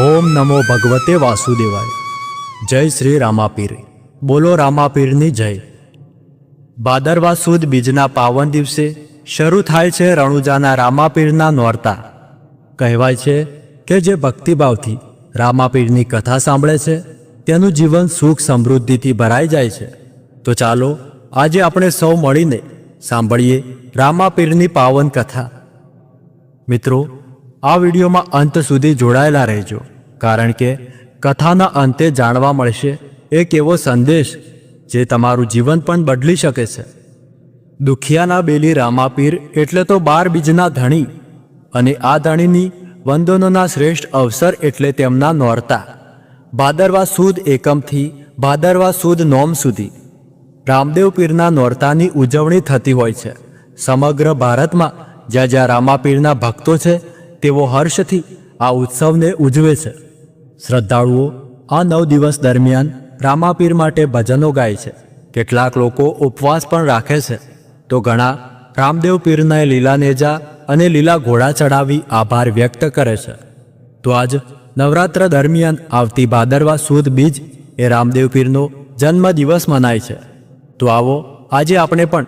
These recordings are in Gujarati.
ઓમ નમો ભગવતે વાસુદેવાય. જય શ્રી રામાપીર. બોલો રામાપીરની જય. ભાદરવા સુદ બીજના પાવન દિવસે શરૂ થાય છે રણુજાના રામાપીરના નોરતા. કહેવાય છે કે જે ભક્તિભાવથી રામાપીરની કથા સાંભળે છે તેનું જીવન સુખ સમૃદ્ધિથી ભરાઈ જાય છે. તો ચાલો આજે આપણે સૌ મળીને સાંભળીએ રામાપીરની પાવન કથા. મિત્રો, આ વિડીયોમાં અંત સુધી જોડાયેલા રહેજો, કારણ કે કથાના અંતે જાણવા મળશે એક એવો સંદેશ જે તમારું જીવન પણ બદલી શકે છે. દુખિયાના બેલી રામાપીર એટલે તો 12 બીજના ધણી, અને આ ધણીની વંદનોના શ્રેષ્ઠ અવસર એટલે તેમના નોરતા. ભાદરવા સુદ એકમથી ભાદરવા સુદ નોમ સુધી રામદેવ પીરના નોરતાની ઉજવણી થતી હોય છે. સમગ્ર ભારતમાં જ્યાં જ્યાં રામાપીરના ભક્તો છે તેઓ હર્ષથી આ ઉત્સવને ઉજવે છે. શ્રદ્ધાળુઓ આ 9 દિવસ દરમિયાન રામાપીર માટે ભજનો ગાય છે. કેટલાક લોકો ઉપવાસ પણ રાખે છે, તો ઘણા રામદેવ પીરના લીલા નેજા અને લીલા ઘોડા ચડાવી આભાર વ્યક્ત કરે છે. તો આજ નવરાત્ર દરમિયાન આવતી ભાદરવા સુદ બીજ એ રામદેવ પીરનો જન્મ દિવસ મનાય છે. તો આવો આજે આપણે પણ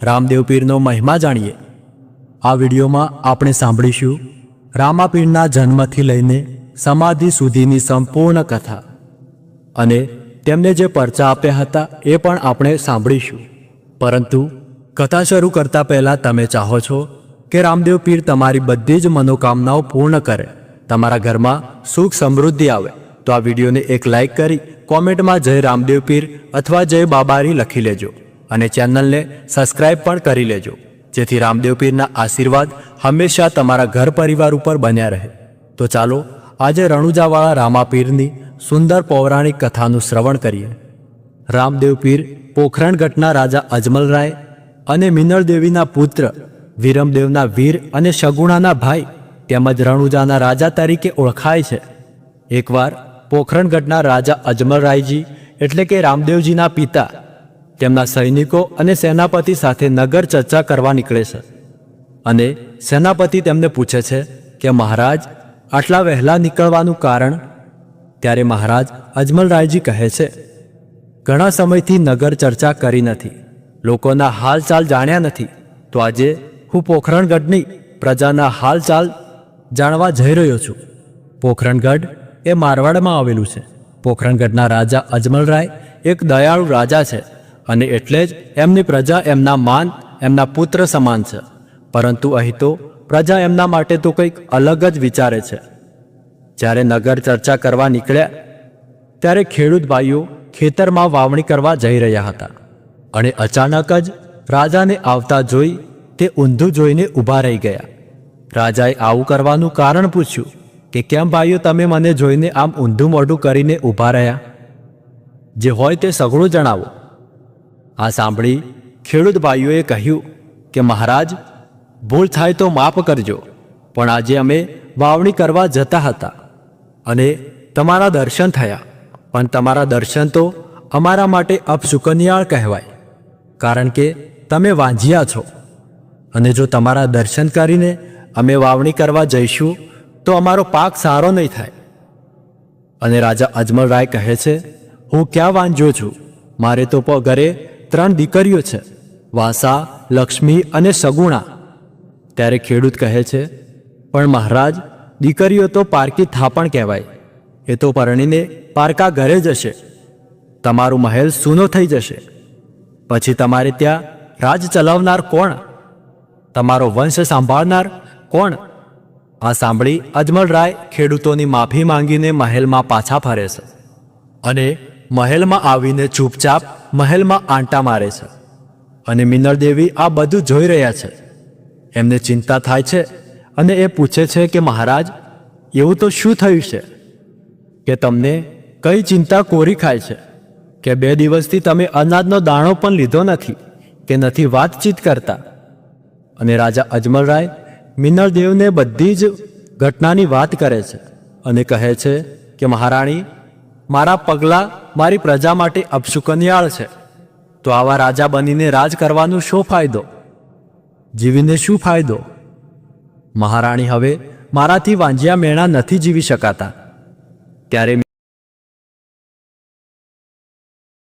રામદેવ પીરનો મહિમા જાણીએ. આ વિડીયોમાં આપણે સાંભળીશું રામાપીરના જન્મથી લઈને સમાધિ સુધીની સંપૂર્ણ કથા, અને તેમને જે પરચા આપ્યા હતા એ પણ આપણે સાંભળીશું. પરંતુ કથા શરૂ કરતા પહેલાં તમે ચાહો છો કે રામદેવ પીર તમારી બધી જ મનોકામનાઓ પૂર્ણ કરે, તમારા ઘરમાં સુખ સમૃદ્ધિ આવે, તો આ વિડીયોને એક લાઇક કરી કોમેન્ટમાં જય રામદેવ પીર અથવા જય બાબારી લખી લેજો, અને ચેનલને સબસ્ક્રાઇબ પણ કરી લેજો, જેથી રામદેવ પીરના આશીર્વાદ હંમેશા તમારા ઘર પરિવાર ઉપર બન્યા રહે. તો ચાલો આજે રણુજાવાળા રામાપીરની સુંદર પૌરાણિક કથાનું શ્રવણ કરીએ. રામદેવ પીર પોખરણગઢના રાજા અજમલરાય અને મિનળદેવીના પુત્ર વીરમદેવના વીર અને સગુણાના ભાઈ તેમજ રણુજાના રાજા તરીકે ઓળખાય છે. એકવાર પોખરણગઢના રાજા અજમલરાયજી એટલે કે રામદેવજીના પિતા તેમના સૈનિકો અને સેનાપતિ સાથે નગર ચર્ચા કરવા નીકળે છે. અને સેનાપતિ તેમને પૂછે છે કે મહારાજ, આટલા વહેલા નીકળવાનું કારણ? ત્યારે મહારાજ અજમલરાયજી કહે છે, ઘણા સમયથી નગર ચર્ચા કરી નથી, લોકોના હાલચાલ જાણ્યા નથી, તો આજે હું પોખરણગઢની પ્રજાના હાલચાલ જાણવા જઈ રહ્યો છું. પોખરણગઢ એ મારવાડમાં આવેલું છે. પોખરણગઢના રાજા અજમલરાય એક દયાળુ રાજા છે, અને એટલે જ એમની પ્રજા એમના માન એમના પુત્ર સમાન છે. પરંતુ અહીં તો પ્રજા એમના માટે તો કંઈક અલગ જ વિચારે છે. જ્યારે નગર ચર્ચા કરવા નીકળ્યા ત્યારે ખેડૂત ભાઈઓ ખેતરમાં વાવણી કરવા જઈ રહ્યા હતા, અને અચાનક જ રાજાને આવતા જોઈ તે ઊંધું જોઈને ઊભા રહી ગયા. રાજાએ આવું કરવાનું કારણ પૂછ્યું કે કેમ ભાઈઓ તમે મને જોઈને આમ ઊંધું મોઢું કરીને ઊભા રહ્યા? જે હોય તે સઘળું જણાવો. આ સાંભળી ખેડૂત ભાઈઓએ કહ્યું કે મહારાજ, ભૂલ થાય તો માફ કરજો, પણ આજે અમે વાવણી કરવા જતા હતા અને તમારા દર્શન થયા, પણ તમારા દર્શન તો અમારા માટે અપશુકનિયાળ કહેવાય, કારણ કે તમે વાંઝિયા છો, અને જો તમારા દર્શન કરીને અમે વાવણી કરવા જઈશું તો અમારો પાક સારો નહીં થાય. અને રાજા અજમલરાય કહે છે, હું ક્યાં વાંઝ્યો છું? મારે તો ઘરે 3 દીકરીઓ છે, વાસા, લક્ષ્મી અને સગુણા. ત્યારે ખેડૂત કહે છે, પણ મહારાજ, દીકરીઓ તો પારકી થાપણ કહેવાય, એ તો પરણીને પારકા ઘરે જશે, તમારું મહેલ સૂનો થઈ જશે, પછી તમારે ત્યાં રાજ ચલાવનાર કોણ? તમારો વંશ સંભાળનાર કોણ? આ સાંભળી અજમલરાય ખેડૂતોની માફી માંગીને મહેલમાં પાછા ફરે છે, અને મહેલમાં આવીને ચૂપચાપ મહેલમાં આંટા મારે છે. અને મિનળદેવી આ બધું જોઈ રહ્યા છે. એમને ચિંતા થાય છે, અને એ પૂછે છે કે મહારાજ, એવું તો શું થયું છે કે તમને કઈ ચિંતા કોરી ખાય છે કે 2 દિવસથી તમે અનાજનો દાણો પણ લીધો નથી કે નથી વાતચીત કરતા? અને રાજા અજમલરાય મિનળદેવને બધી જ ઘટનાની વાત કરે છે, અને કહે છે કે મહારાણી, મારા પગલાં મારી પ્રજા માટે અપશુકનિયાળ છે, તો આવા રાજા બનીને રાજ કરવાનો શો ફાયદો? જીવીને શું ફાયદો? મહારાણી, હવે મારાથી વાંજિયા મેણા નથી જીવી શકાતા. ત્યારે